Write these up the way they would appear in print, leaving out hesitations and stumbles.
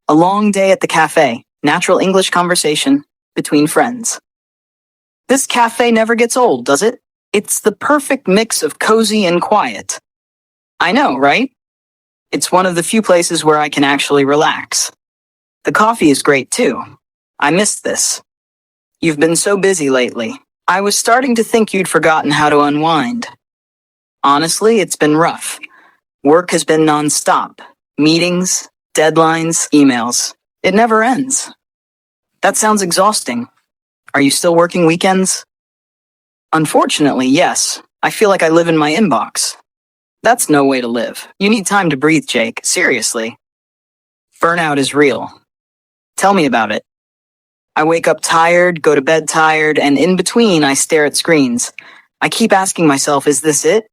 A long day at the cafe, natural English conversation between friends. This cafe never gets old, does it? It's the perfect mix of cozy and quiet. I know, right? It's one of the few places where I can actually relax. The coffee is great too. I missed this. You've been so busy lately. I was starting to think you'd forgotten how to unwind. Honestly, it's been rough. Work has been nonstop. Meetings, deadlines, emails. It never ends. That sounds exhausting. Are you still working weekends? Unfortunately, yes. I feel like I live in my inbox. That's no way to live. You need time to breathe, Jake. Seriously. Burnout is real. Tell me about it. I wake up tired, go to bed tired, and in between I stare at screens. I keep asking myself, is this it?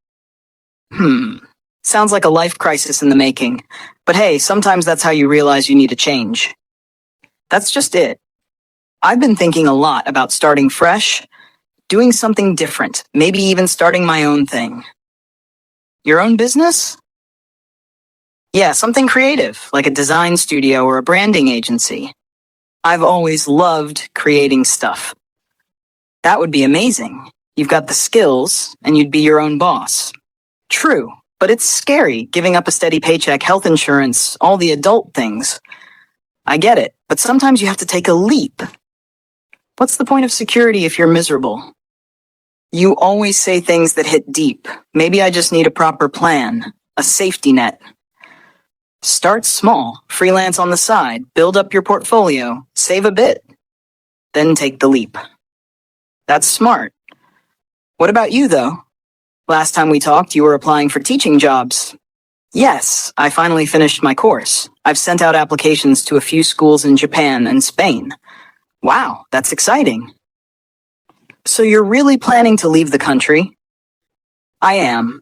Sounds like a life crisis in the making. But hey, sometimes that's how you realize you need a change. That's just it. I've been thinking a lot about starting fresh, doing something different, maybe even starting my own thing. Your own business? Yeah, something creative, like a design studio or a branding agency. I've always loved creating stuff. That would be amazing. You've got the skills, and you'd be your own boss. True, but it's scary, giving up a steady paycheck, health insurance, all the adult things. I get it, but sometimes you have to take a leap. What's the point of security if you're miserable? You always say things that hit deep. Maybe I just need a proper plan, a safety net. Start small, freelance on the side, build up your portfolio, save a bit. Then take the leap. That's smart. What about you, though? Last time we talked, you were applying for teaching jobs. Yes, I finally finished my course. I've sent out applications to a few schools in Japan and Spain. Wow, that's exciting. So you're really planning to leave the country? I am.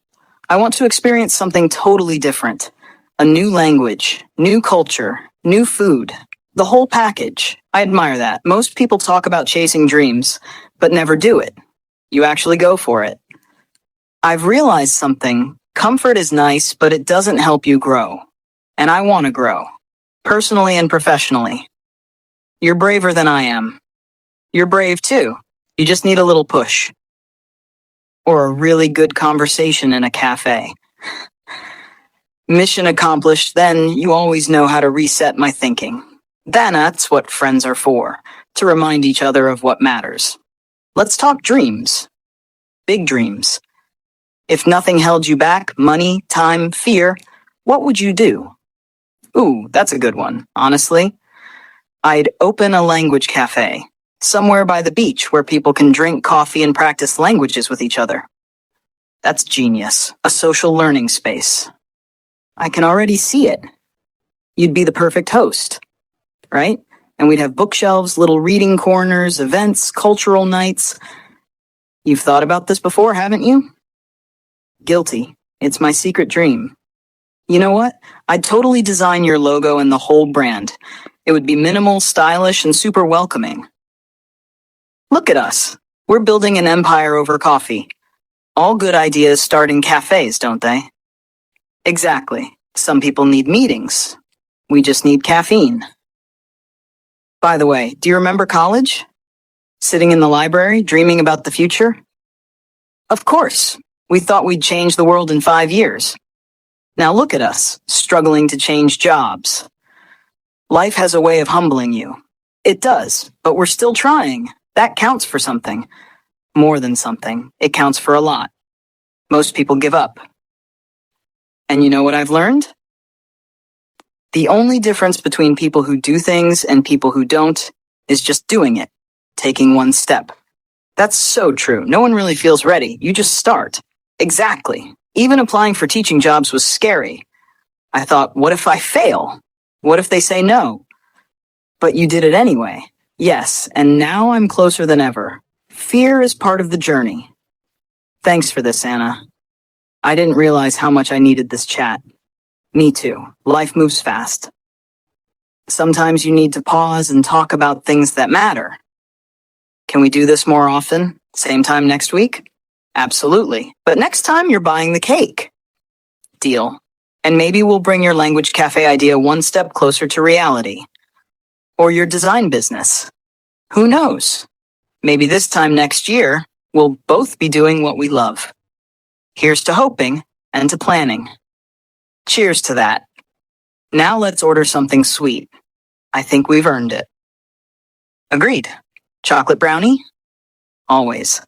I want to experience something totally different. A new language, new culture, new food. The whole package. I admire that. Most people talk about chasing dreams, but never do it. You actually go for it. I've realized something. Comfort is nice, but it doesn't help you grow. And I want to grow. Personally and professionally. You're braver than I am. You're brave too. You just need a little push. Or a really good conversation in a cafe. Mission accomplished, then you always know how to reset my thinking. That's what friends are for, to remind each other of what matters. Let's talk dreams. Big dreams. If nothing held you back, money, time, fear, what would you do? Ooh, that's a good one, honestly. I'd open a language cafe, somewhere by the beach where people can drink coffee and practice languages with each other. That's genius, a social learning space. I can already see it. You'd be the perfect host, right? And we'd have bookshelves, little reading corners, events, cultural nights. You've thought about this before, haven't you? Guilty. It's my secret dream. You know what? I'd totally design your logo and the whole brand. It would be minimal, stylish, and super welcoming. Look at us. We're building an empire over coffee. All good ideas start in cafes, don't they? Exactly. Some people need meetings. We just need caffeine. By the way, do you remember college? Sitting in the library, dreaming about the future? Of course. We thought we'd change the world in 5 years. Now look at us, struggling to change jobs. Life has a way of humbling you. It does, but we're still trying. That counts for something. More than something. It counts for a lot. Most people give up. And you know what I've learned? The only difference between people who do things and people who don't is just doing it, taking one step. That's so true. No one really feels ready. You just start. Exactly. Even applying for teaching jobs was scary. I thought, what if I fail? What if they say no? But you did it anyway. Yes, and now I'm closer than ever. Fear is part of the journey. Thanks for this, Anna. I didn't realize how much I needed this chat. Me too. Life moves fast. Sometimes you need to pause and talk about things that matter. Can we do this more often? Same time next week? Absolutely. But next time you're buying the cake. Deal. And maybe we'll bring your language cafe idea one step closer to reality. Or your design business. Who knows? Maybe this time next year, we'll both be doing what we love. Here's to hoping and to planning. Cheers to that. Now let's order something sweet. I think we've earned it. Agreed. Chocolate brownie? Always.